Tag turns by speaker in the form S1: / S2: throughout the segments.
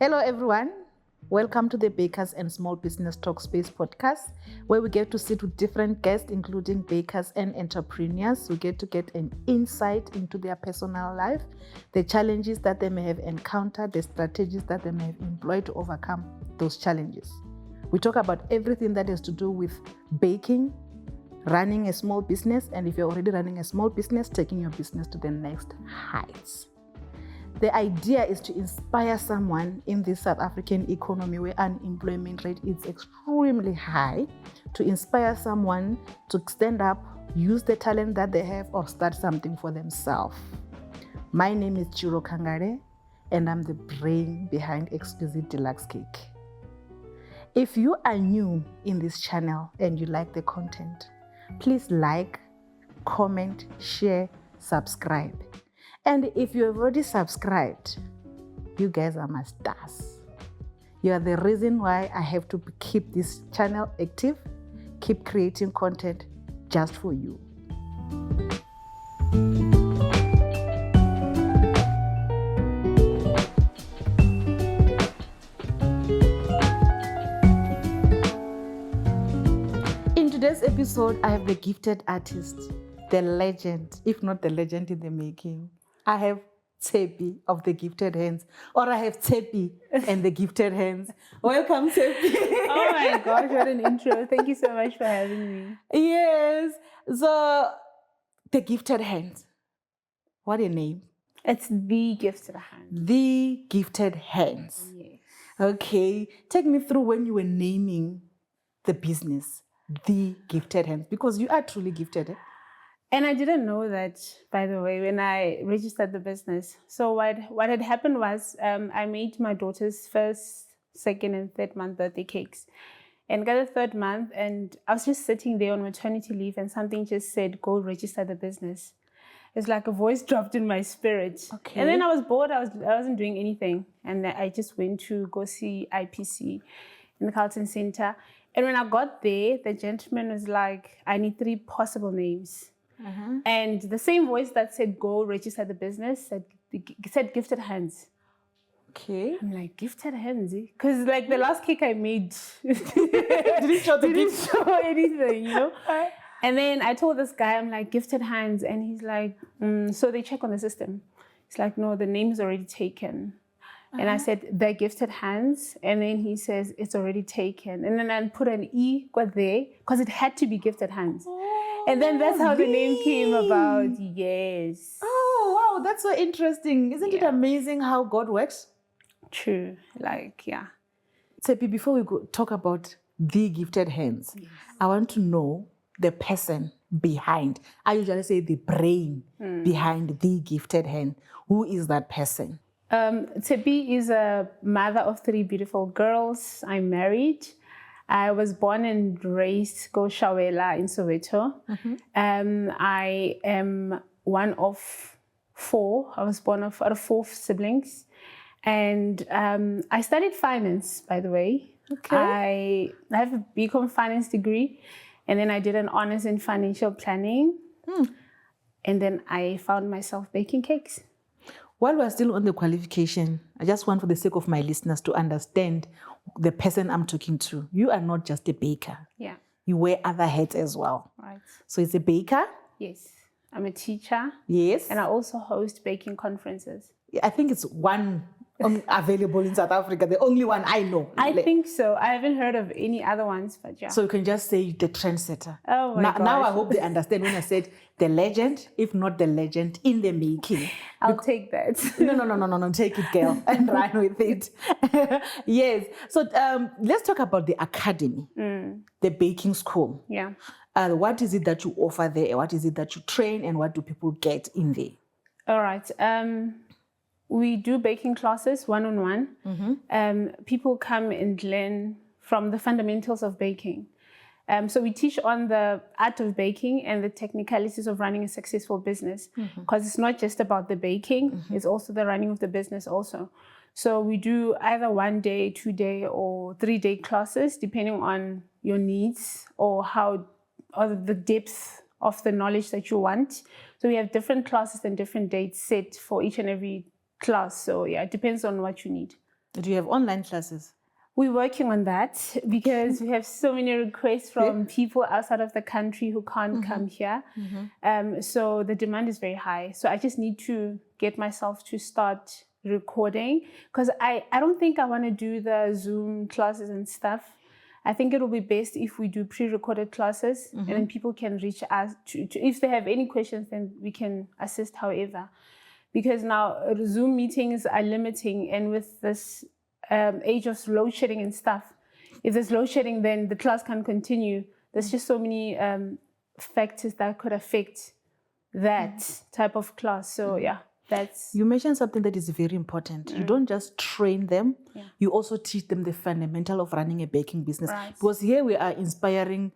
S1: Hello, everyone. Welcome to the Bakers and Small Business Talk Space podcast, where we get to sit with different guests, including bakers and entrepreneurs. We get an insight into their personal life, the challenges that they may have encountered, the strategies that they may have employed to overcome those challenges. We talk about everything that has to do with baking, running a small business, and if you're already running a small business, taking your business to the next heights. The idea is to inspire someone in this South African economy where unemployment rate is extremely high, to inspire someone to stand up, use the talent that they have, or start something for themselves. My name is Chiro Kangare, and I'm the brain behind Exquisite Deluxe Cake. If you are new in this channel and you like the content, please like, comment, share, subscribe. And if you have already subscribed, you guys are my stars. You are the reason why I have to keep this channel active, keep creating content just for you. In today's episode, I have the gifted artist, the legend, if not the legend in the making. I have Tshepi of the Gifted Hands, or I have Tshepi and the Gifted Hands. Welcome, Tshepi.
S2: Oh my gosh, what an intro. Thank you so much for having me.
S1: Yes. So, the Gifted Hands. What a name.
S2: It's The Gifted Hands.
S1: The Gifted Hands.
S2: Yes.
S1: Okay. Take me through when you were naming the business, The Gifted Hands, because you are truly gifted.
S2: And I didn't know that, by the way, when I registered the business. So what had happened was I made my daughter's first, second, and third month birthday cakes. And got the third month, and I was just sitting there on maternity leave, and something just said, go register the business. It's like a voice dropped in my spirit.
S1: Okay.
S2: And then I was bored. I wasn't doing anything. And I just went to go see IPC in the Carlton Center. And when I got there, the gentleman was like, I need 3 possible names. Uh-huh. And the same voice that said, go register the business, said Gifted Hands.
S1: Okay.
S2: I'm like, Gifted Hands? Because like the last cake I made
S1: didn't
S2: show anything, you know? And then I told this guy, I'm like, Gifted Hands. And he's like, so they check on the system. It's like, no, the name is already taken. Uh-huh. And I said, the Gifted Hands. And then he says, it's already taken. And then I put an E there because it had to be Gifted Hands. And then that's how the name came about. Yes.
S1: Oh, wow. That's so interesting. Isn't it amazing how God works?
S2: True. Like, yeah.
S1: Tshepi, before we talk about The Gifted Hands, yes, I want to know the person behind. I usually say the brain behind The Gifted Hand. Who is that person?
S2: Tshepi is a mother of 3 beautiful girls. I'm married. I was born and raised Shawela in Soweto. Mm-hmm. I am one of 4. I was born out of 4 siblings. And I studied finance, by the way. Okay. I have a BCom finance degree. And then I did an honors in financial planning. And then I found myself baking cakes.
S1: While we're still on the qualification, I just want, for the sake of my listeners, to understand the person I'm talking to. You are not just a baker.
S2: Yeah.
S1: You wear other hats as well.
S2: Right.
S1: So it's a baker?
S2: Yes. I'm a teacher.
S1: Yes.
S2: And I also host baking conferences.
S1: I think it's one available in South Africa, the only one I know.
S2: I think so. I haven't heard of any other ones, but yeah.
S1: So you can just say the trendsetter.
S2: Oh my gosh.
S1: Now I hope they understand when I said the legend, if not the legend, in the making.
S2: I'll take that.
S1: No, take it, girl, and run with it. Yes. So let's talk about the academy, the baking school.
S2: Yeah.
S1: What is it that you offer there? What is it that you train, and what do people get in there?
S2: All right. We do baking classes one-on-one. Mm-hmm. People come and learn from the fundamentals of baking. So we teach on the art of baking and the technicalities of running a successful business, because it's not just about the baking, it's also the running of the business also. So we do either 1 day, 2 day, or 3 day classes, depending on your needs or the depth of the knowledge that you want. So we have different classes and different dates set for each and every class. So yeah, it depends on what you need.
S1: Do you have online classes?
S2: We're working on that because we have so many requests from people outside of the country who can't come here. So the demand is very high. So I just need to get myself to start recording, because I don't think I want to do the Zoom classes and stuff. I think it will be best if we do pre-recorded classes, and then people can reach us to if they have any questions, then we can assist however. Because now Zoom meetings are limiting, and with this age of load shedding and stuff, if there's load shedding, then the class can't continue. There's just so many factors that could affect that type of class. So yeah. You
S1: mentioned something that is very important. You don't just train them, you also teach them the fundamental of running a baking business.
S2: Right.
S1: Because here we are inspiring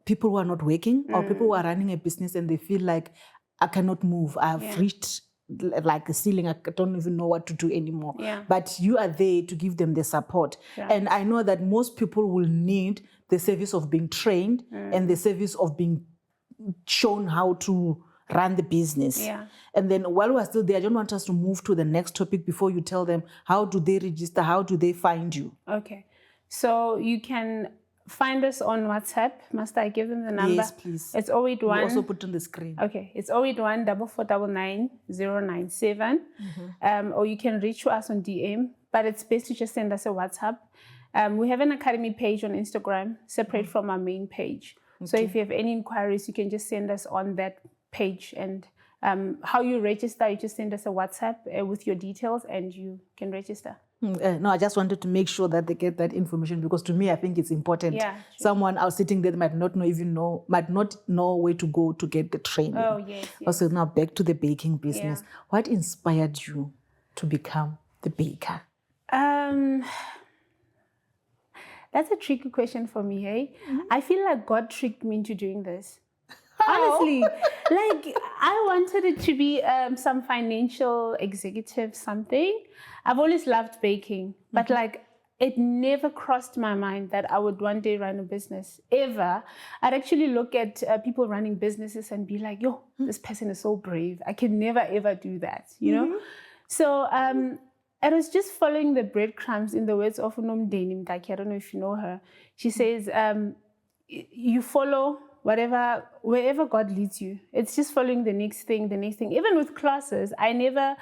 S1: people who are not working or people who are running a business and they feel like, I cannot move. I've reached like a ceiling. I don't even know what to do anymore.
S2: Yeah.
S1: But you are there to give them the support. Yeah. And I know that most people will need the service of being trained and the service of being shown how to run the business.
S2: Yeah.
S1: And then while we're still there, I don't want us to move to the next topic before you tell them, how do they register? How do they find you?
S2: Okay. So you can find us on WhatsApp. Must I give them the number?
S1: Yes, please.
S2: It's 081.
S1: We'll also put on the screen.
S2: Okay. It's 081 4499 097. Or you can reach us on DM, but it's best to just send us a WhatsApp. We have an academy page on Instagram, separate from our main page. Okay. So if you have any inquiries, you can just send us on that page. And how you register, you just send us a WhatsApp with your details and you can register.
S1: No, I just wanted to make sure that they get that information, because to me, I think it's important.
S2: Yeah,
S1: someone else sitting there might not know where to go to get the training.
S2: Oh, yes.
S1: Also, now back to the baking business. Yeah. What inspired you to become the baker?
S2: That's a tricky question for me, hey? I feel like God tricked me into doing this. Honestly, like I wanted it to be some financial executive something. I've always loved baking, but like it never crossed my mind that I would one day run a business, ever. I'd actually look at people running businesses and be like, yo, this person is so brave. I can never, ever do that, you know? So it was just following the breadcrumbs, in the words of nominee. I don't know if you know her. She says, you follow wherever God leads you. It's just following the next thing. Even with classes, I never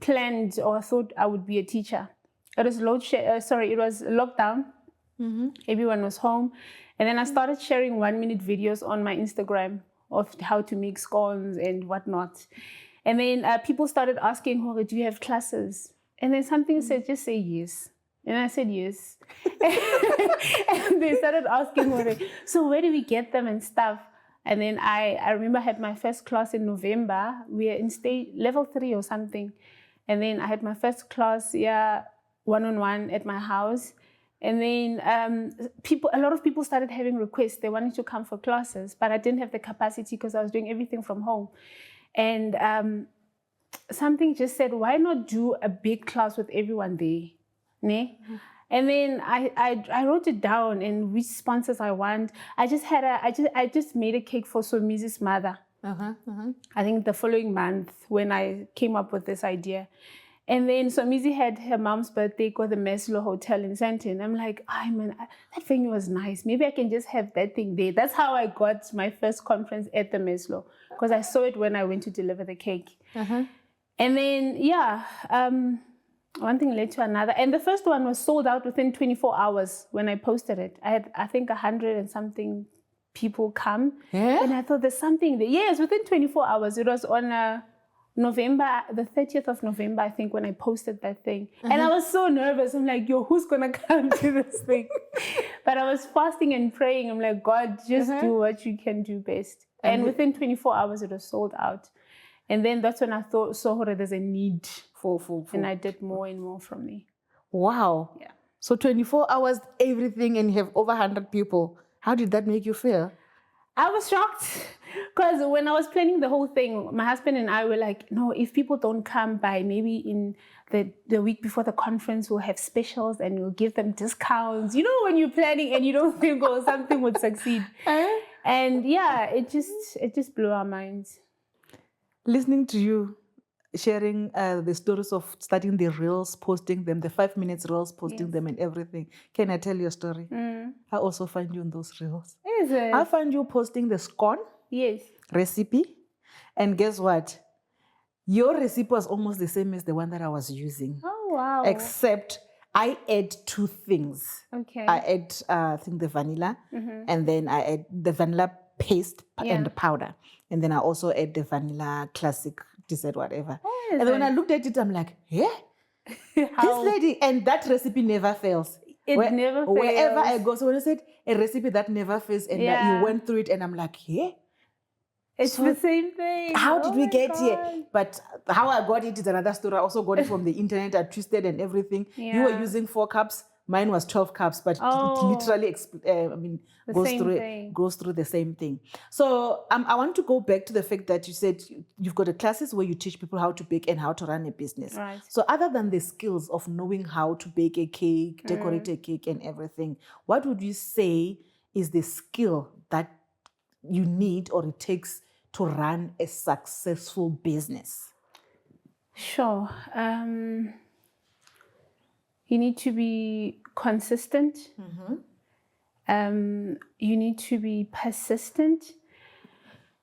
S2: planned or thought I would be a teacher. It was it was lockdown. Everyone was home. And then I started sharing 1-minute videos on my Instagram of how to make scones and whatnot. And then people started asking, do you have classes? And then something said, just say yes. And I said yes. And they started asking, so where do we get them and stuff? And then I remember I had my first class in November. We are in level 3 or something. And then I had my first class, one-on-one at my house. And then a lot of people started having requests. They wanted to come for classes, but I didn't have the capacity because I was doing everything from home. And something just said, why not do a big class with everyone there? Ne? And then I wrote it down and which sponsors I want. I just made a cake for Somizi's mother. I think the following month when I came up with this idea. And then Somizi had her mom's birthday at the Maslow Hotel in Sandton. I'm like, that venue was nice. Maybe I can just have that thing there. That's how I got my first conference at the Maslow, because I saw it when I went to deliver the cake. And then, one thing led to another. And the first one was sold out within 24 hours when I posted it. I had, I think, 100 and something people come. Yeah? And I thought there's something there. Yes, within 24 hours. It was on November, the 30th of November, I think, when I posted that thing. And I was so nervous. I'm like, who's going to come to this thing? But I was fasting and praying. I'm like, God, just do what you can do best. And within 24 hours, it was sold out. And then that's when I saw there's a need for. And I did more and more from there. Wow. Yeah.
S1: So 24 hours, everything, and you have over 100 people. How did that make you feel?
S2: I was shocked. Because when I was planning the whole thing, my husband and I were like, no, if people don't come by maybe in the week before the conference, we'll have specials and we'll give them discounts. You know, when you're planning and you don't think something would succeed. And yeah, it just blew our minds.
S1: Listening to you, sharing the stories of starting the reels, posting them, the 5 minutes reels, posting them and everything. Can I tell you a story? I also find you in those reels.
S2: Is it?
S1: I find you posting the scone recipe. And guess what? Your recipe was almost the same as the one that I was using.
S2: Oh, wow.
S1: Except I add 2 things.
S2: Okay.
S1: I add, I think, the vanilla, and then I add the vanilla paste and the powder. And then I also add the vanilla classic dessert, whatever. And then when I looked at it, I'm like, yeah, this lady, and that recipe never fails.
S2: It never fails.
S1: Wherever I go, so when I said a recipe that never fails, and you went through it, and I'm like, yeah.
S2: It's the same thing.
S1: How did we get here? But how I got it is another story. I also got it from the internet. I twisted and everything. You were using 4 cups. Mine was 12 cups, but it literally, goes through the same thing. So I want to go back to the fact that you said you've got classes where you teach people how to bake and how to run a business.
S2: Right.
S1: So other than the skills of knowing how to bake a cake, decorate a cake and everything, what would you say is the skill that you need or it takes to run a successful business?
S2: Sure. You need to be consistent. You need to be persistent.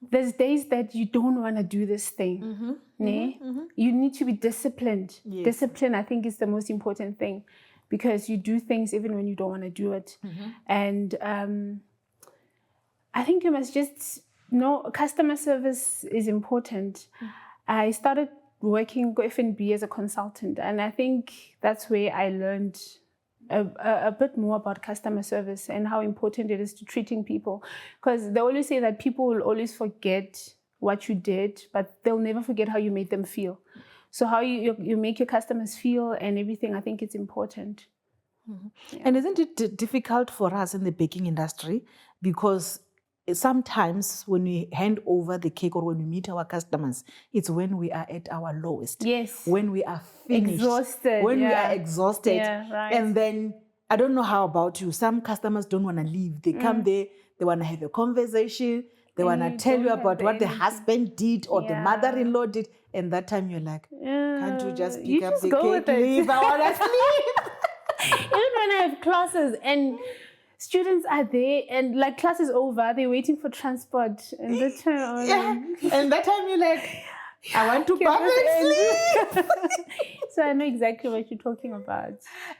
S2: There's days that you don't want to do this thing. You need to be disciplined.
S1: Yes.
S2: Discipline, I think, is the most important thing, because you do things even when you don't want to do it. And I think you must just know customer service is important. I started working F&B as a consultant, and I think that's where I learned a bit more about customer service and how important it is to treating people. Because they always say that people will always forget what you did, but they'll never forget how you made them feel. So how you make your customers feel and everything, I think it's important.
S1: And isn't it difficult for us in the baking industry? Because sometimes when we hand over the cake or when we meet our customers, it's when we are at our lowest.
S2: Yes.
S1: When we are finished.
S2: Exhausted.
S1: When we are exhausted.
S2: Yeah, right.
S1: And then, I don't know how about you, some customers don't want to leave. They come there, they want to have a conversation, they want to tell you about what the husband did or the mother-in-law did. And that time you're like, can't you just pick up the cake, leave? I want to sleep.
S2: Even when I have classes and students are there and like class is over, they're waiting for transport. And that time,
S1: and that time you're like, I want to bath and sleep.
S2: So I know exactly what you're talking about.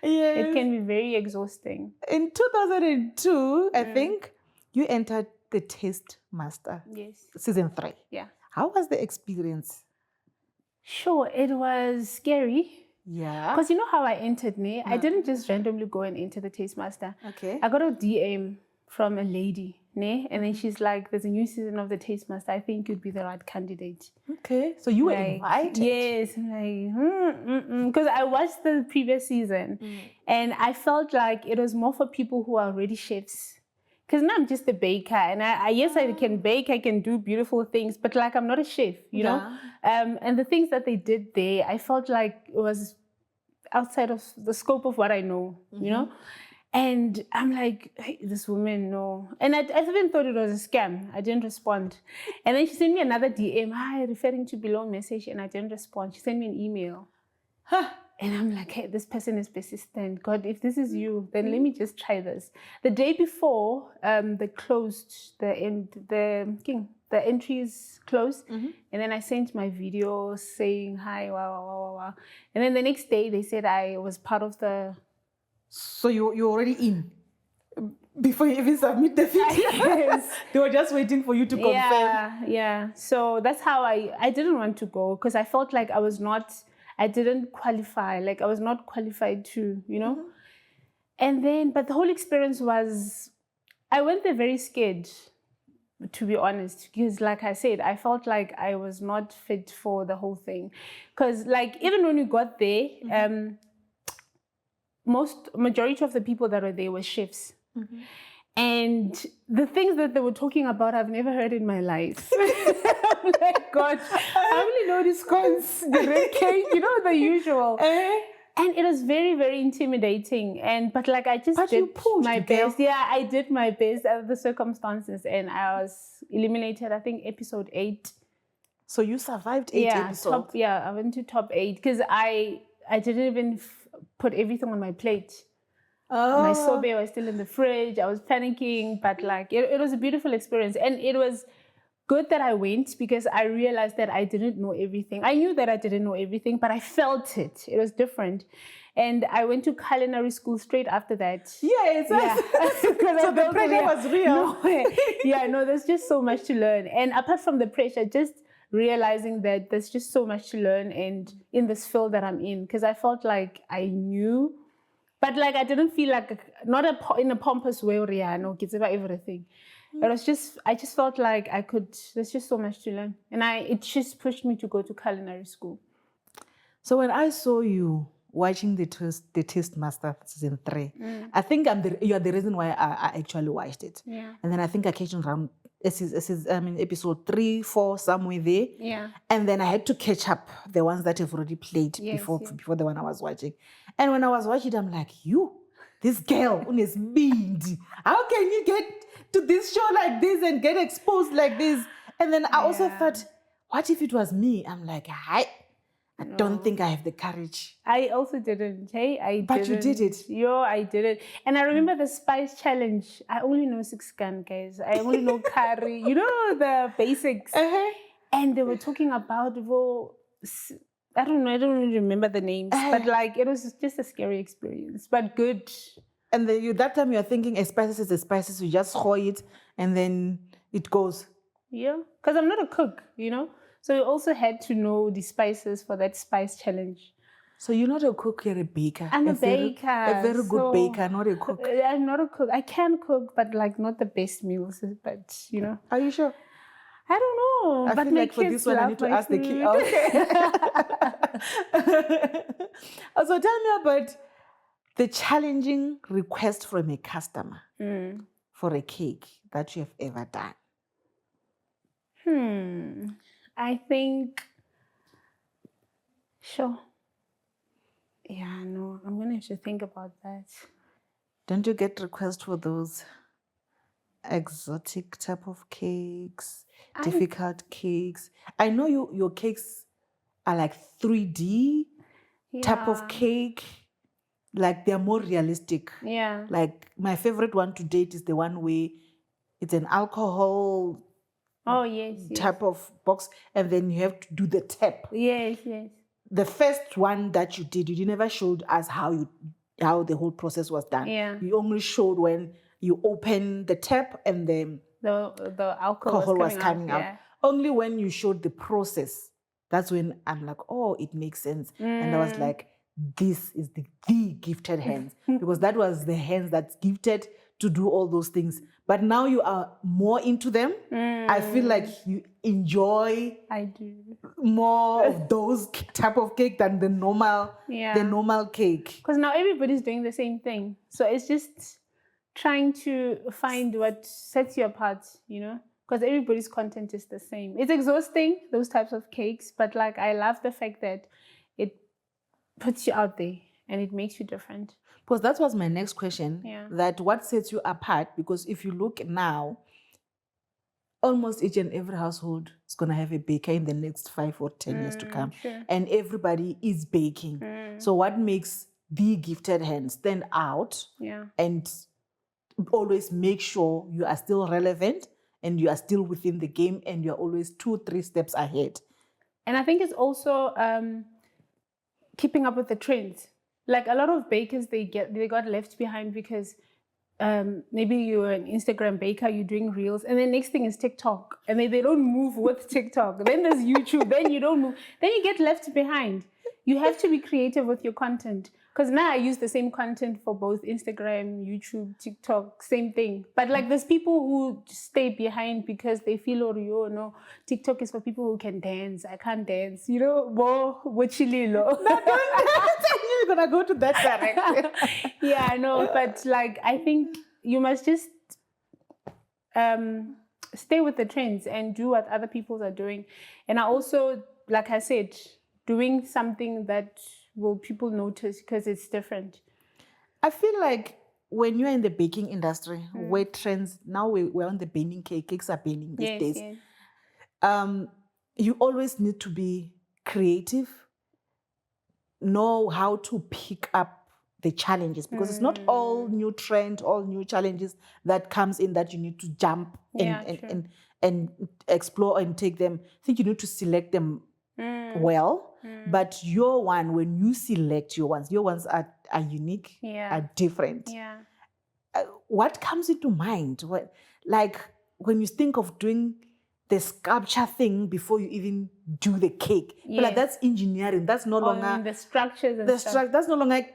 S1: Yes.
S2: It can be very exhausting.
S1: In 2002, I think, you entered the Tastemaster.
S2: Yes.
S1: Season 3.
S2: Yeah.
S1: How was the experience?
S2: Sure, it was scary.
S1: Yeah.
S2: Because you know how I entered, ne? I didn't just randomly go and enter the Tastemaster.
S1: Okay.
S2: I got a DM from a lady, ne? And then she's like, there's a new season of the Tastemaster. I think you'd be the right candidate.
S1: Okay. So you were invited?
S2: Yes. I'm like, because I watched the previous season and I felt like it was more for people who are already chefs. Because now I'm just a baker, and yes, I can bake, I can do beautiful things, but like I'm not a chef, you know? And the things that they did there, I felt like it was outside of the scope of what I know, you know? And I'm like, hey, this woman, no. And I even thought it was a scam. I didn't respond. And then she sent me another DM, hi, referring to below message, and I didn't respond. She sent me an email. And I'm like, hey, this person is persistent. God, if this is you, then let me just try this. The day before, they closed the entries closed. And then I sent my video saying, hi, wow. And then the next day, they said I was part of the...
S1: So you're already in? Before you even submit the video? Yes. They were just waiting for you to confirm?
S2: Yeah. So that's how I didn't want to go, because I felt like I didn't qualify, like I was not qualified to, you know? And then, but the whole experience was, I went there very scared, to be honest, because like I said, I felt like I was not fit for the whole thing. Because like, even when we got there, majority of the people that were there were chefs. And the things that they were talking about, I've never heard in my life. I'm like, God, I only know the scones, the red cake, you know, the usual. And it was very, very intimidating. But like, I just did my best. Yeah, I did my best under the circumstances. And I was eliminated, I think, episode 8.
S1: So you survived 8 episodes?
S2: I went to top 8 because I didn't even put everything on my plate. My sorbet was still in the fridge. I was panicking, but like it was a beautiful experience, and it was good that I went because I realized that I didn't know everything. I knew that I didn't know everything, but I felt it. It was different. And I went to culinary school straight after that.
S1: Yeah. So the pressure was real.
S2: There's just so much to learn. And apart from the pressure, just realizing that there's just so much to learn and in this field that I'm in, because I felt like I knew, but like I didn't feel like in a pompous way or it's about everything. But I just felt like there's just so much to learn. And it just pushed me to go to culinary school.
S1: So when I saw you watching the Tastemaster season 3, I think you are the reason why I actually watched it.
S2: Yeah.
S1: And then I think I catch around episode 3, 4, somewhere there.
S2: Yeah.
S1: And then I had to catch up the ones that have already played before the one I was watching. And when I was watching it, I'm like, this girl is big. How can you get to this show like this and get exposed like this? And then I also thought, what if it was me? I'm like, I don't think I have the courage.
S2: I also didn't.
S1: But you did it.
S2: I did it. And I remember the spice challenge. I only know 6 gun, guys. I only know curry. The basics. And they were talking about, I don't really remember the names, but like it was just a scary experience, but good.
S1: And then that time you're thinking a spices is a spices, you just throw it and then it goes.
S2: Yeah, because I'm not a cook, So you also had to know the spices for that spice challenge.
S1: So you're not a cook, you're a baker.
S2: I'm a baker.
S1: A very good baker, not a cook.
S2: I'm not a cook. I can cook, but like not the best meals, but
S1: Are you sure?
S2: I don't know.
S1: I feel like for this one I need to ask the kid. Okay. So tell me about the challenging request from a customer for a cake that you have ever done.
S2: I think, sure. Yeah, no, I'm going to have to think about that.
S1: Don't you get requests for those exotic type of cakes, difficult cakes? I know your cakes are like 3D type of cake. Like they're more realistic.
S2: Yeah.
S1: Like my favorite one to date is the one where it's an alcohol type of box, and then you have to do the tap.
S2: Yes.
S1: The first one that you did, you never showed us how the whole process was done.
S2: Yeah.
S1: You only showed when you open the tap and then
S2: the alcohol was coming out. Yeah.
S1: Only when you showed the process, that's when I'm like, oh, it makes sense. And I was like, this is the gifted hands, because that was the hands that's gifted to do all those things. But now you are more into them. I feel like you enjoy more of those type of cake than the normal cake.
S2: Because now everybody's doing the same thing. So it's just trying to find what sets you apart, because everybody's content is the same. It's exhausting, those types of cakes, but like I love the fact that it puts you out there and it makes you different.
S1: Because that was my next question.
S2: Yeah.
S1: That what sets you apart? Because if you look now, almost each and every household is going to have a baker in the next 5 or 10 years to come.
S2: Sure.
S1: And everybody is baking. So what makes the gifted hand stand out and always make sure you are still relevant and you are still within the game and you're always 2-3 steps ahead?
S2: And I think it's also keeping up with the trends. Like a lot of bakers, they got left behind because maybe you're an Instagram baker, you're doing reels, and then next thing is TikTok, and they don't move with TikTok. Then there's YouTube, then you don't move. Then you get left behind. You have to be creative with your content. Because now I use the same content for both Instagram, YouTube, TikTok, same thing. But like there's people who stay behind because they feel, no, TikTok is for people who can dance. I can't dance. More wachililo.
S1: No, you're going to go to that direction.
S2: Yeah, no, but like I think you must just stay with the trends and do what other people are doing. And I also, like I said, doing something that will people notice because it's different.
S1: I feel like when you're in the baking industry, where trends, now we're on the baking cakes are baking these days.
S2: Yes.
S1: you always need to be creative, know how to pick up the challenges, because it's not all new trend, all new challenges that comes in that you need to jump and explore and take them. I think you need to select them well. But your one, when you select your ones are unique, are different. What comes into mind? Like when you think of doing the sculpture thing before you even do the cake. But like that's engineering. That's no longer
S2: the structures and stuff.
S1: That's no longer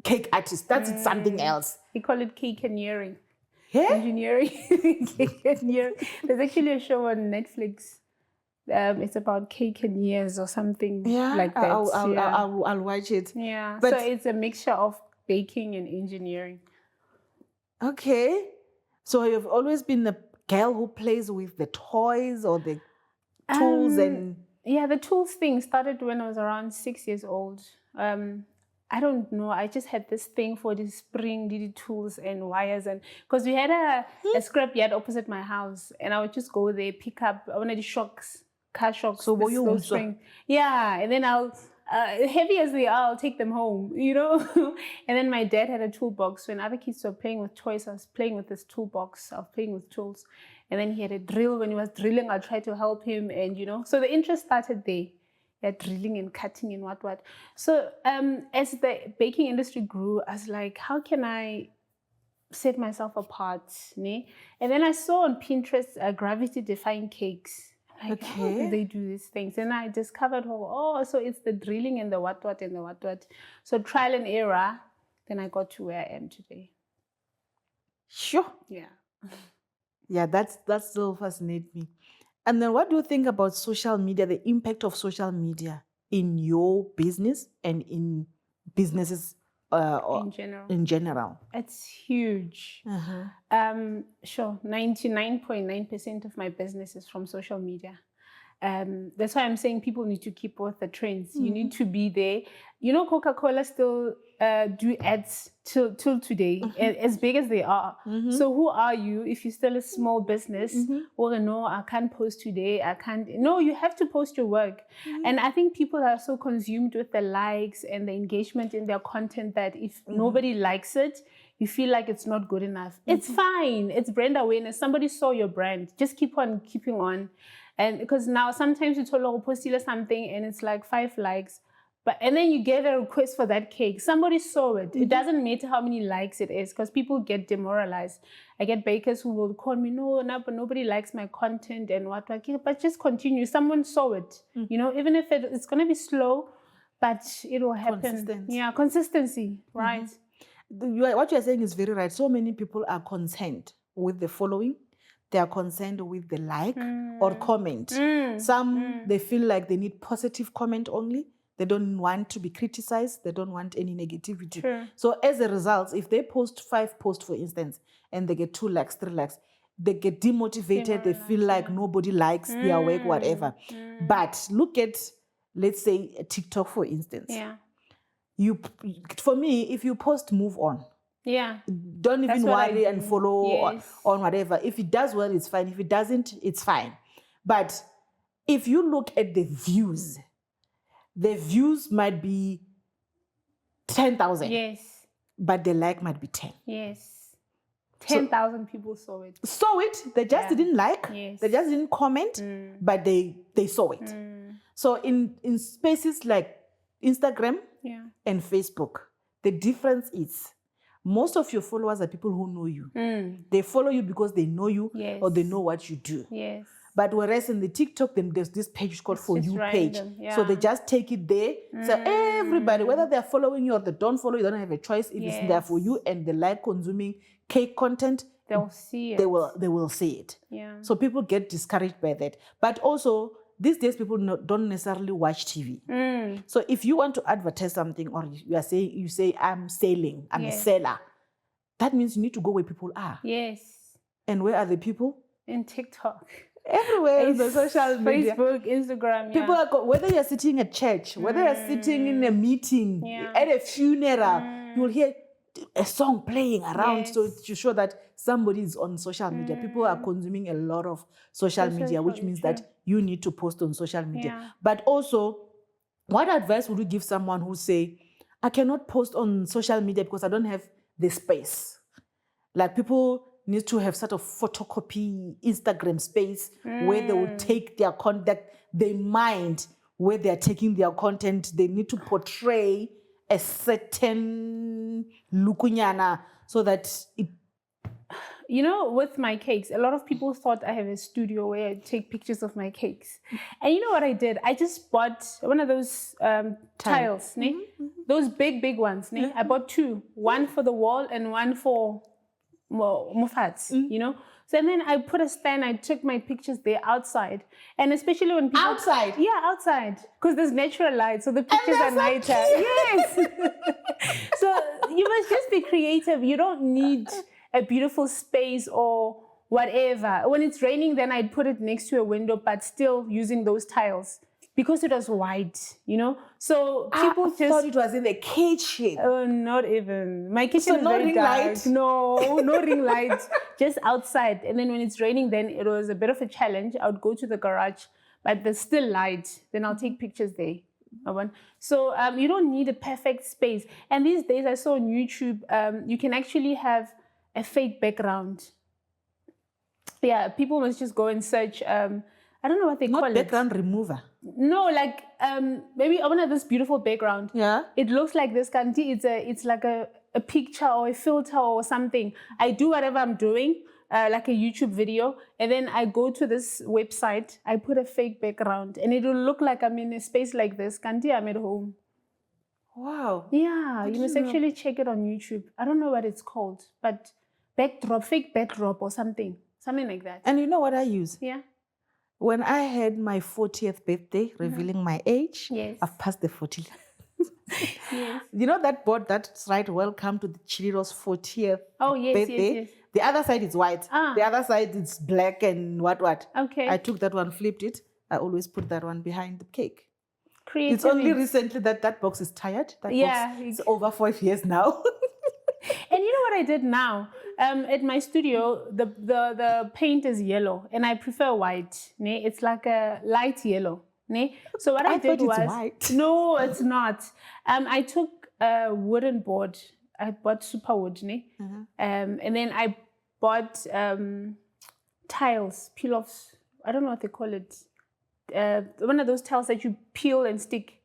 S1: cake artist. That's something else.
S2: We call it cakeneering.
S1: Yeah?
S2: Engineering. Cakeneering. There's actually a show on Netflix. It's about cakeneers or something like that.
S1: I'll watch it.
S2: Yeah. But so it's a mixture of baking and engineering.
S1: Okay. So you've always been a girl who plays with the toys or the tools and...
S2: Yeah, the tools thing started when I was around 6 years old. I don't know. I just had this thing for the spring DD tools and wires, and because we had a scrapyard opposite my house, and I would just go there, pick up one of the shocks, car shocks.
S1: So what you
S2: spring. Yeah, and then I'll heavy as they are, I'll take them home, you know. And then my dad had a toolbox. When other kids were playing with toys, I was playing with this toolbox. I was playing with tools, and then he had a drill. When he was drilling, I tried to help him, and you know. So the interest started there. Yeah, drilling and cutting and what. So as the baking industry grew, I was like, how can I set myself apart? Ne? And then I saw on Pinterest gravity-defying cakes. Like, how do they do these things? And I discovered, so it's the drilling and the what and the what. So trial and error, then I got to where I am today.
S1: Sure.
S2: Yeah.
S1: Yeah, that still fascinates me. And then what do you think about social media, the impact of social media in your business and in businesses in general?
S2: It's huge. Sure, 99.9% of my business is from social media. That's why I'm saying people need to keep with the trends. You need to be there. You know, Coca-Cola still do ads till today, as big as they are. So who are you if you're still a small business? Or no, I can't post today. I can't. No, you have to post your work. And I think people are so consumed with the likes and the engagement in their content that if nobody likes it, you feel like it's not good enough. It's fine. It's brand awareness. Somebody saw your brand. Just keep on keeping on. And because now sometimes you post something and it's like 5 likes, and then you get a request for that cake. Somebody saw it. It doesn't matter how many likes it is because people get demoralized. I get bakers who will call me, no, but nobody likes my content and what. But just continue. Someone saw it. You know, even if it's going to be slow, but it will happen. Yeah, consistency, right?
S1: What you're saying is very right. So many people are concerned with the following. They are concerned with the like or comment. Some, they feel like they need positive comment only. They don't want to be criticized. They don't want any negativity.
S2: True.
S1: So as a result, if they post 5 posts, for instance, and they get 2 likes, 3 likes, they get demotivated. They feel like nobody likes their work, whatever. But look at, let's say, TikTok, for instance.
S2: Yeah.
S1: For me, if you post, move on.
S2: Yeah.
S1: Don't even worry and follow on whatever. If it does well, it's fine. If it doesn't, it's fine. But if you look at the views might be 10,000.
S2: Yes.
S1: But the like might be 10.
S2: Yes. 10,000 people saw it.
S1: Saw it. They just didn't like.
S2: Yes.
S1: They just didn't comment, but they saw it. So in spaces like Instagram and Facebook, the difference is most of your followers are people who know you. They follow you because they know you or they know what you do.
S2: Yes.
S1: But whereas in the TikTok, then there's this page called For You page.
S2: Yeah.
S1: So they just take it there. So everybody, whether they're following you or they don't follow you, they don't have a choice. It is there for you, and they like consuming cake content.
S2: They'll see it.
S1: They will see it.
S2: Yeah.
S1: So people get discouraged by that. But also, these days people don't necessarily watch TV. So if you want to advertise something, or you say I'm selling, I'm a seller, that means you need to go where people are.
S2: Yes.
S1: And where are the people?
S2: In TikTok.
S1: Everywhere in the social media.
S2: Facebook, Instagram,
S1: People are, whether you're sitting at church, whether you're sitting in a meeting, at a funeral, you'll hear, a song playing around,
S2: Yes.
S1: so to show that somebody is on social media. People are consuming a lot of social media, which means that you need to post on social media.
S2: Yeah.
S1: But also, what advice would you give someone who say, I cannot post on social media because I don't have the space? Like, people need to have sort of photocopy Instagram space where they will take their content, they mind where they're taking their content. They need to portray a certain lukunyana so that it.
S2: You know, with my cakes, a lot of people thought I have a studio where I take pictures of my cakes. And you know what I did? I just bought one of those tiles, those big ones. I bought two, one for the wall and one for mufats, you know. So and then I put a stand, I took my pictures there outside. And especially when people...
S1: Outside?
S2: Yeah, outside. Because there's natural light, so the pictures are nicer. Yes! So you must just be creative. You don't need a beautiful space or whatever. When it's raining, then I'd put it next to a window, but still using those tiles. Because it was white, you know? So people
S1: I thought it was in the kitchen.
S2: Oh, not even. My kitchen is
S1: no
S2: very
S1: ring
S2: dark.
S1: light?
S2: No ring light. Just outside. And then when it's raining, then it was a bit of a challenge. I would go to the garage, but there's still light. Then I'll take pictures there. So you don't need a perfect space. And these days I saw on YouTube, you can actually have a fake background. Yeah, people must just go and search. I don't know what they call it.
S1: Not background remover.
S2: No, like maybe I want this beautiful background.
S1: Yeah.
S2: It looks like this kanti. It's like a picture or a filter or something. I do whatever I'm doing, like a YouTube video, and then I go to this website. I put a fake background, and it will look like I'm in a space like this. Kanti, I'm at home.
S1: Wow.
S2: Yeah, you must actually check it on YouTube. I don't know what it's called, but fake backdrop or something like that.
S1: And you know what I use?
S2: Yeah.
S1: When I had my 40th birthday, revealing my age,
S2: Yes.
S1: I've passed the 40.
S2: Yes.
S1: You know that board that's right, welcome to the Chiriro's 40th birthday?
S2: Yes.
S1: The other side is white. The other side is black and what.
S2: Okay.
S1: I took that one, flipped it. I always put that one behind the cake.
S2: Creativity.
S1: It's only recently that box is tired. That box is over 5 years now.
S2: And you know what I did now? At my studio, the paint is yellow, and I prefer white. It's like a light yellow. So what I did was...
S1: it's white.
S2: No, it's not. I took a wooden board. I bought super wood. And then I bought tiles, peel-offs. I don't know what they call it. One of those tiles that you peel and stick.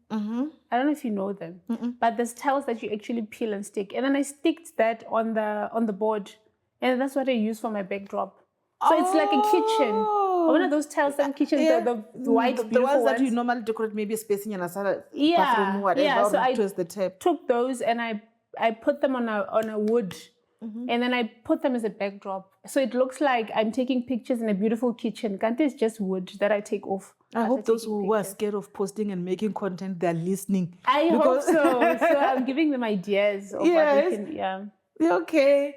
S2: I don't know if you know them, but there's tiles that you actually peel and stick, and then I sticked that on the board, and that's what I use for my backdrop. So it's like a kitchen. One of those tiles in kitchen, the white, beautiful
S1: the ones that
S2: ones.
S1: you normally decorate, maybe a space in your bathroom, whatever.
S2: So I
S1: twist the tape.
S2: took those and I put them on a wood, and then I put them as a backdrop. So it looks like I'm taking pictures in a beautiful kitchen. Kante is just wood that I take off.
S1: I hope those who are scared of posting and making content, they're listening.
S2: I hope so. So I'm giving them ideas of what they can,
S1: Okay.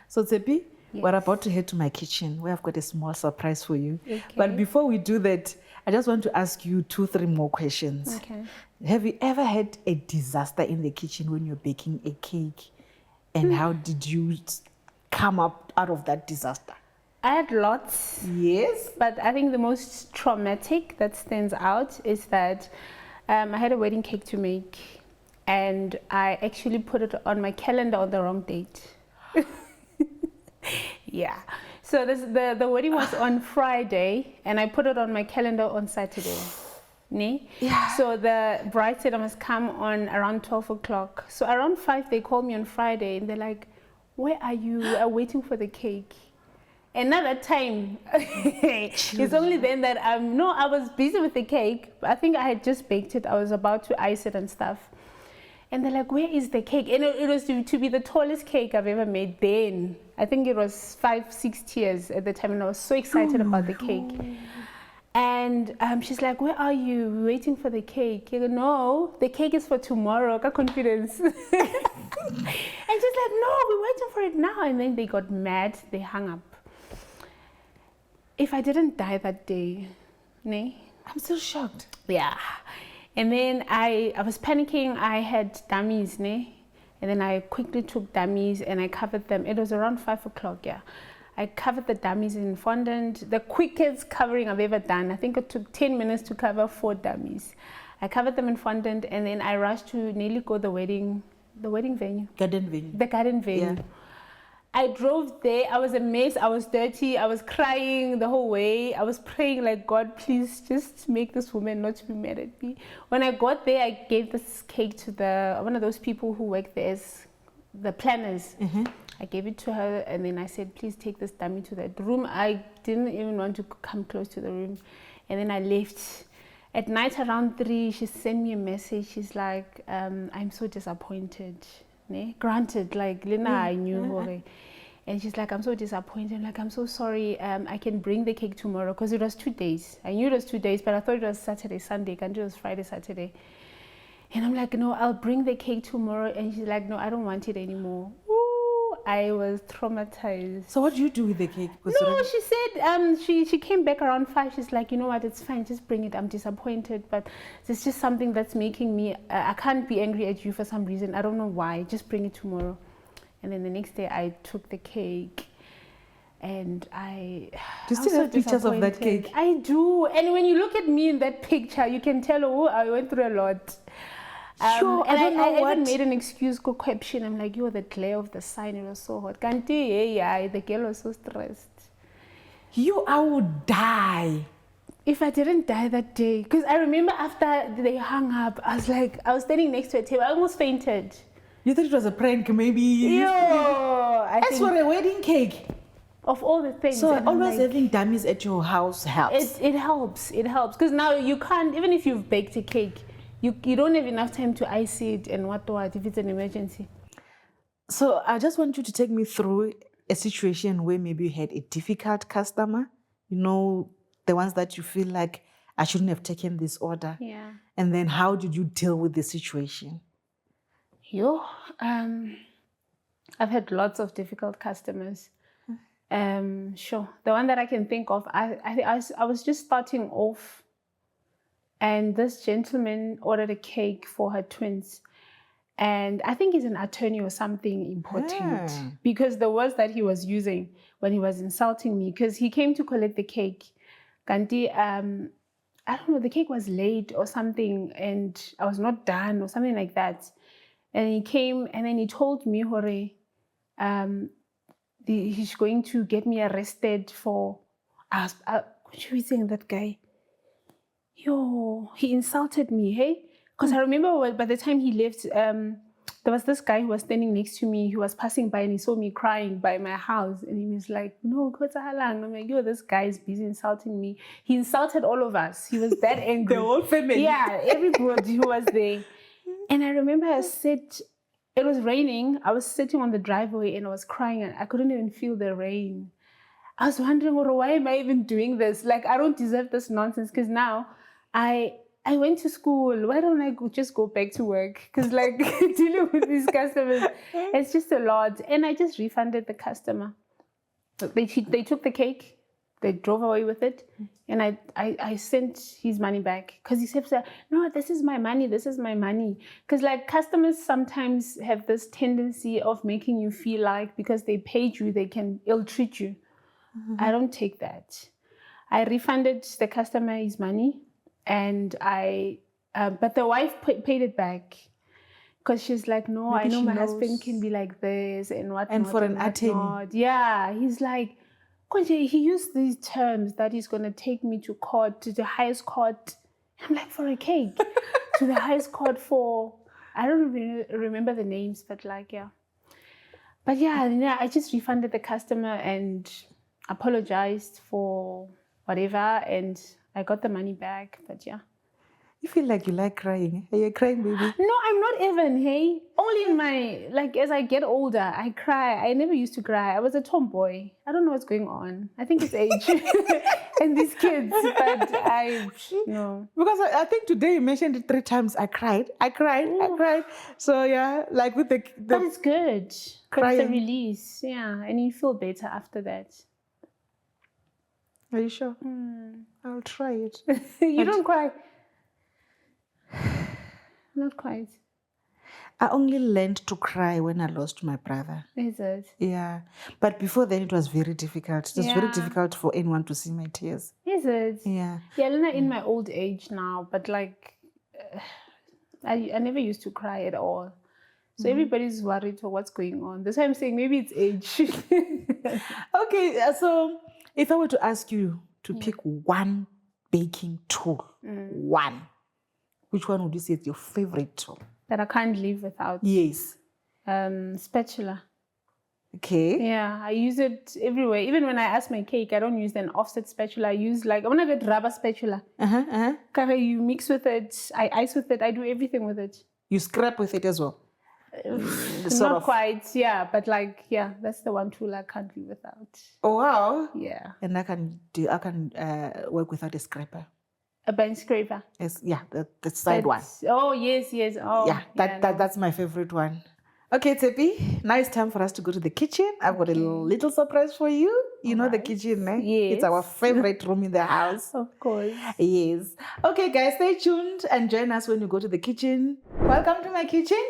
S1: So Tshepi, we're about to head to my kitchen where I've got a small surprise for you. Okay. But before we do that, I just want to ask you 2-3 more questions.
S2: Okay.
S1: Have you ever had a disaster in the kitchen when you're baking a cake? And how did you come up out of that disaster?
S2: I had lots.
S1: Yes.
S2: But I think the most traumatic that stands out is that I had a wedding cake to make, and I actually put it on my calendar on the wrong date. Yeah. So the wedding was on Friday, and I put it on my calendar on Saturday. Yeah. So the bride said I must come on around 12 o'clock. So around 5, they called me on Friday, and they're like, where are you? I'm waiting for the cake. And at that time, it's only then that I was busy with the cake. I think I had just baked it. I was about to ice it and stuff. And they're like, where is the cake? And it was to be the tallest cake I've ever made then. I think it was 5-6 tiers at the time, and I was so excited about the cake. And she's like, where are you? We're waiting for the cake. I go, no, the cake is for tomorrow. Got confidence. And she's like, no, we're waiting for it now. And then they got mad. They hung up. If I didn't die that day,
S1: I'm still shocked.
S2: Yeah. And then I was panicking. I had dummies, and And then I quickly took dummies and I covered them. It was around 5 o'clock, yeah. I covered the dummies in fondant, the quickest covering I've ever done. I think it took 10 minutes to cover 4 dummies. I covered them in fondant, and then I rushed to nearly go the wedding venue.
S1: Garden venue.
S2: The garden venue.
S1: Yeah.
S2: I drove there. I was a mess. I was dirty. I was crying the whole way. I was praying like, God, please just make this woman not to be mad at me. When I got there, I gave this cake to one of those people who work there as the planners. I gave it to her, and then I said, please take this dummy to that room. I didn't even want to come close to the room. And then I left. At night around 3, she sent me a message. She's like, I'm so disappointed. Ne? Granted, like Lena, I knew her. And she's like, I'm so disappointed. Like, I'm so sorry. I can bring the cake tomorrow, because it was 2 days. I knew it was 2 days, but I thought it was Saturday, Sunday. Can't do it was Friday, Saturday. And I'm like, no, I'll bring the cake tomorrow. And she's like, no, I don't want it anymore. Ooh, I was traumatized.
S1: So what do you do with the cake?
S2: No, she said she came back around 5. She's like, you know what, it's fine, just bring it. I'm disappointed, but it's just something that's making me, I can't be angry at you for some reason. I don't know why. Just bring it tomorrow. And then the next day I took the cake, and do
S1: you still have pictures of that cake?
S2: I do. And when you look at me in that picture, you can tell, oh, I went through a lot.
S1: Sure,
S2: and
S1: I
S2: even made an excuse, go question. I'm like, the glare of the sun, it was so hot. The girl was so stressed.
S1: I would die.
S2: If I didn't die that day, because I remember after they hung up, I was standing next to a table. I almost fainted.
S1: You thought it was a prank, maybe? As for a wedding cake.
S2: Of all the things.
S1: So always having dummies at your house helps.
S2: It helps. It helps. Because now you can't, even if you've baked a cake, you don't have enough time to ice it and what if it's an emergency.
S1: So I just want you to take me through a situation where maybe you had a difficult customer, the ones that you feel like, I shouldn't have taken this order.
S2: Yeah.
S1: And then how did you deal with the situation?
S2: I've had lots of difficult customers. Sure. The one that I can think of, I was just starting off, and this gentleman ordered a cake for her twins. And I think he's an attorney or something important, because the words that he was using when he was insulting me, because he came to collect the cake. Kanti, I don't know, the cake was late or something, and I was not done or something like that. And he came, and then he told me, Hore, he's going to get me arrested for, what should we saying, that guy? He insulted me, hey? Because I remember by the time he left, there was this guy who was standing next to me. He was passing by and he saw me crying by my house. And he was like, no, I'm like, this guy is busy insulting me. He insulted all of us. He was that angry.
S1: The whole family.
S2: Yeah, everybody who was there. And I remember it was raining. I was sitting on the driveway and I was crying and I couldn't even feel the rain. I was wondering, why am I even doing this? Like, I don't deserve this nonsense, because now I went to school. Why don't I just go back to work? Because like dealing with these customers, it's just a lot. And I just refunded the customer. They took the cake. They drove away with it. And I sent his money back. Because he said, no, this is my money. This is my money. Because like customers sometimes have this tendency of making you feel like because they paid you, they can ill-treat you. I don't take that. I refunded the customer his money. And but the wife paid it back, because she's like, no, maybe I know my husband can be like this and whatnot.
S1: And for an attorney.
S2: Yeah, he's like, he used these terms that he's going to take me to court, to the highest court. I'm like, for a cake, to the highest court for, I don't really remember the names, but like, yeah. But yeah, I just refunded the customer and apologized for whatever, and I got the money back, but yeah.
S1: You feel like you like crying. Are you crying, baby?
S2: No, I'm not even, hey. Only in as I get older, I cry. I never used to cry. I was a tomboy. I don't know what's going on. I think it's age and these kids, but no.
S1: Because I think today you mentioned it 3 times. I cried. So yeah, like with the
S2: But it's good.
S1: Crying.
S2: It's a release, yeah. And you feel better after that.
S1: Are you sure? I'll try it.
S2: You don't cry. Not quite.
S1: I only learned to cry when I lost my brother.
S2: Is it?
S1: Yeah. But before then, it was very difficult. It was very
S2: Yeah.
S1: difficult for anyone to see my tears.
S2: Is it?
S1: Yeah.
S2: Yeah, Lena, in my old age now, but like, I never used to cry at all. So everybody's worried for what's going on. That's why I'm saying maybe it's age.
S1: Okay, so if I were to ask you to pick one baking tool, one, which one would you say is your favorite tool?
S2: That I can't live without.
S1: Yes.
S2: Spatula.
S1: Okay.
S2: Yeah, I use it everywhere. Even when I ask my cake, I don't use an offset spatula. I use like, I want to get rubber spatula. You mix with it, I ice with it, I do everything with it.
S1: You scrap with it as well?
S2: Not quite, yeah, but like, yeah, that's the one tool I can't live without.
S1: Oh, wow.
S2: Yeah.
S1: And I can work without a scraper.
S2: A bench scraper?
S1: Yes, yeah, the side one.
S2: Oh, yes. Oh,
S1: yeah, that's my favorite one. Okay, Tshepi, now it's time for us to go to the kitchen. I've got a little surprise for you. You know the kitchen, eh?
S2: Yes.
S1: It's our favorite room in the house.
S2: Of course.
S1: Yes. Okay, guys, stay tuned and join us when you go to the kitchen. Welcome to my kitchen.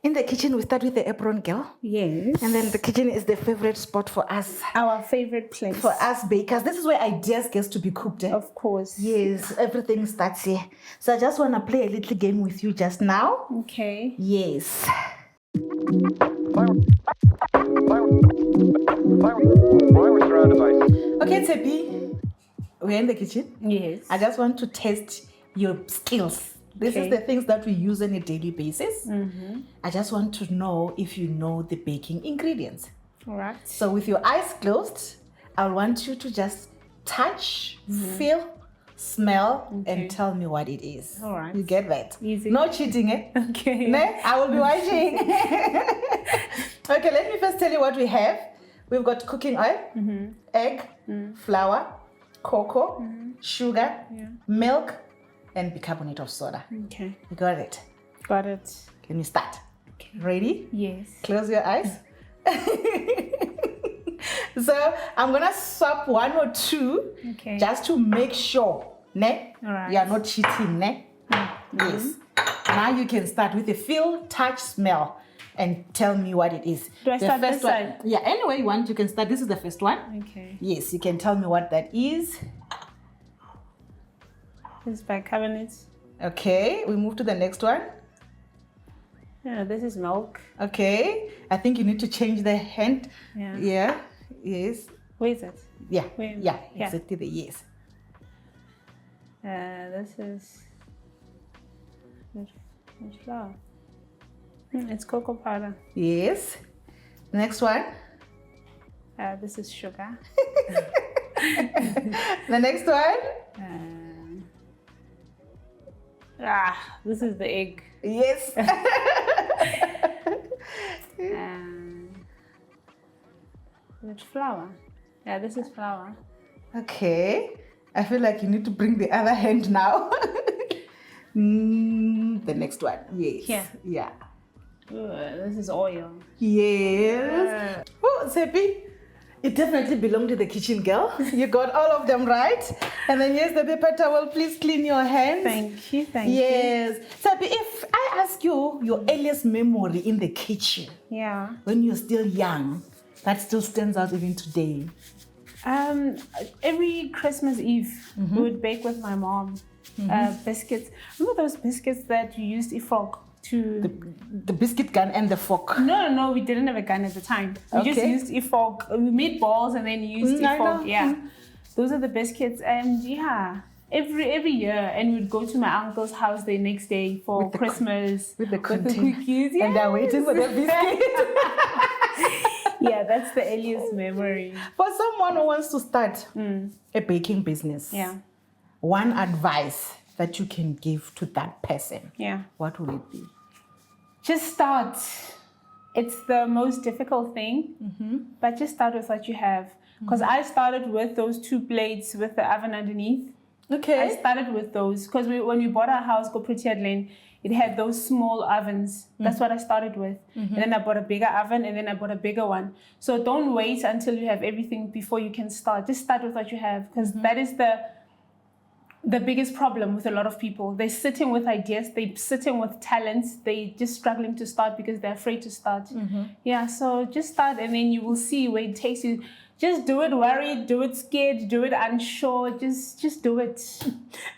S1: In the kitchen, we start with the apron girl.
S2: Yes.
S1: And then the kitchen is the favorite spot for us.
S2: Our favorite place.
S1: For us bakers. This is where ideas get to be cooked. Eh?
S2: Of course.
S1: Yes, everything starts here. So I just want to play a little game with you just now.
S2: Okay.
S1: Yes. Okay, Tshepi, we're in the kitchen.
S2: Yes.
S1: I just want to test your skills. This is the things that we use on a daily basis. I just want to know if you know the baking ingredients.
S2: All right.
S1: So with your eyes closed, I want you to just touch, feel, smell, and tell me what it is.
S2: All right.
S1: You get that?
S2: Easy.
S1: No cheating, eh?
S2: Okay.
S1: Ne? I will be watching. Okay, let me first tell you what we have. We've got cooking oil, egg, flour, cocoa, sugar, milk, and bicarbonate of soda.
S2: Okay.
S1: You got it?
S2: Got it.
S1: Can you start? Okay. Ready?
S2: Yes.
S1: Close your eyes. So I'm gonna swap one or two just to make sure, ne?
S2: All right.
S1: You are not cheating, ne? Yes. Now you can start with the feel, touch, smell, and tell me what it is.
S2: Do I start
S1: first
S2: this
S1: one,
S2: side?
S1: Yeah, anyway you want, you can start. This is the first one.
S2: Okay.
S1: Yes, you can tell me what that is.
S2: This is bicarbonate.
S1: Okay, we move to the next one.
S2: Yeah, this is milk.
S1: Okay, I think you need to change the hand.
S2: Yeah.
S1: Yeah, yes.
S2: Where is it?
S1: Yeah,
S2: Where?
S1: yeah,
S2: Yeah.
S1: exactly the yes.
S2: This is flour. It's cocoa powder.
S1: Yes. Next one.
S2: This is sugar.
S1: The next one.
S2: This is the egg.
S1: Yes.
S2: It's flour. Yeah, this is flour.
S1: Okay. I feel like you need to bring the other hand now. The next one. Yes.
S2: Here.
S1: Yeah.
S2: This is oil.
S1: Yes. Oh, Tshepi, it definitely belonged to the kitchen girl. You got all of them right. And then yes, the paper towel, please clean your hands.
S2: Thank you, thank you.
S1: Yes. Tshepi, if I ask you your earliest memory in the kitchen,
S2: Yeah.
S1: when you're still young, that still stands out even today.
S2: Every Christmas Eve, we would bake with my mom biscuits. Remember those biscuits that you used a fork to...
S1: The biscuit gun and the fork.
S2: No, we didn't have a gun at the time. We just used a fork. We made balls and then used a fork. Yeah. Those are the biscuits. And yeah, every year. And we'd go to my uncle's house the next day for Christmas.
S1: With the
S2: cookies. Yes.
S1: And they're waiting for the biscuit.
S2: Yeah, that's the earliest memory.
S1: For someone who wants to start a baking business, one advice that you can give to that person, what would it be?
S2: Just start. It's the most difficult thing, but just start with what you have. Because I started with those 2 plates with the oven underneath.
S1: Okay.
S2: I started with those because when we bought our house, Go Pretty Lane, it had those small ovens. That's what I started with. And then I bought a bigger oven and then I bought a bigger one. So don't wait until you have everything before you can start. Just start with what you have because that is the biggest problem with a lot of people. They're sitting with ideas, they're sitting with talents, they're just struggling to start because they're afraid to start. Yeah, so just start and then you will see where it takes you. Just do it worried, do it scared, do it unsure, just do it.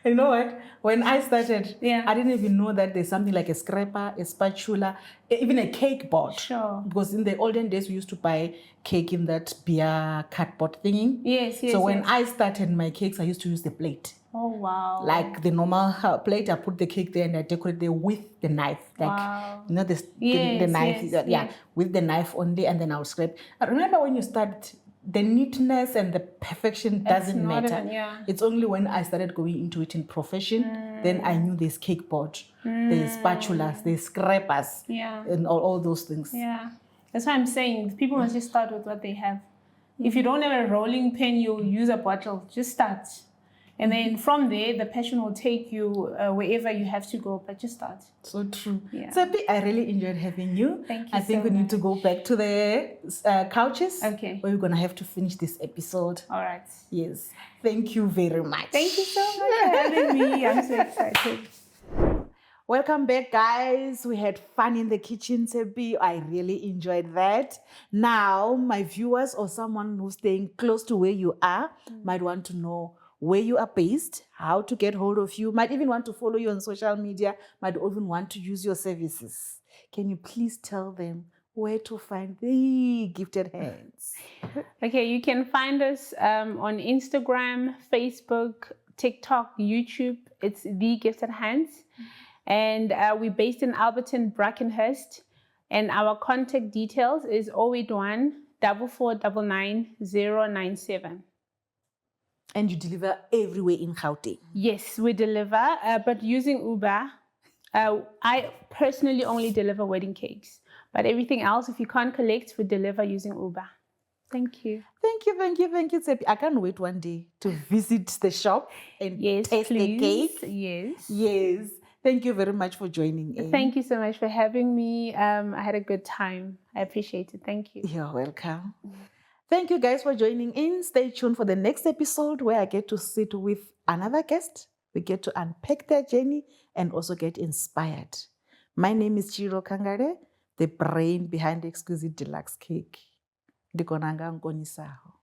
S1: You know what? When I started,
S2: Yeah.
S1: I didn't even know that there's something like a scraper, a spatula, even a cake board.
S2: Sure.
S1: Because in the olden days, we used to buy cake in that beer cardboard thingy.
S2: Yes, yes.
S1: So when
S2: yes.
S1: I started my cakes, I used to use the plate.
S2: Oh, wow.
S1: Like the normal plate, I put the cake there and I decorate there with the knife. Like,
S2: wow.
S1: you know, the
S2: Yes,
S1: knife,
S2: yes, yes.
S1: with the knife only, and then I'll scrape. I remember when you start, the neatness and the perfection doesn't matter.
S2: Yeah.
S1: It's only when I started going into it in profession, then I knew there's cake board, there's spatulas, there's scrapers, and all those things.
S2: Yeah. That's why I'm saying people must just start with what they have. If you don't have a rolling pin, you'll use a bottle. Just start. And then from there, the passion will take you wherever you have to go, but just start.
S1: So true.
S2: Yeah.
S1: Tshepi, I really enjoyed having you.
S2: Thank you
S1: I think
S2: so
S1: we need
S2: much.
S1: to go back to the couches.
S2: Okay.
S1: Where we're going to have to finish this episode.
S2: All right.
S1: Yes. Thank you very much.
S2: Thank you so much for having me. I'm so excited.
S1: Welcome back, guys. We had fun in the kitchen, Tshepi. I really enjoyed that. Now, my viewers or someone who's staying close to where you are might want to know where you are based, how to get hold of you, might even want to follow you on social media, might even want to use your services. Can you please tell them where to find the Gifted Hands?
S2: Okay, you can find us on Instagram, Facebook, TikTok, YouTube. It's The Gifted Hands. And we're based in Alberton, Brackenhurst. And our contact details is 081 4499 097.
S1: And you deliver everywhere in Gauteng?
S2: Yes, we deliver, but using Uber. I personally only deliver wedding cakes. But everything else, if you can't collect, we deliver using Uber. Thank you.
S1: Thank you, Tshepi. I can't wait one day to visit the shop and taste the cake.
S2: Yes.
S1: Yes. Thank you very much for joining in.
S2: Thank you so much for having me. I had a good time. I appreciate it. Thank you.
S1: You're welcome. Thank you guys for joining in. Stay tuned for the next episode where I get to sit with another guest. We get to unpack their journey and also get inspired. My name is Chiro Kangare, the brain behind the Exquisite Deluxe Cake. Ndikonanga nkonisaho.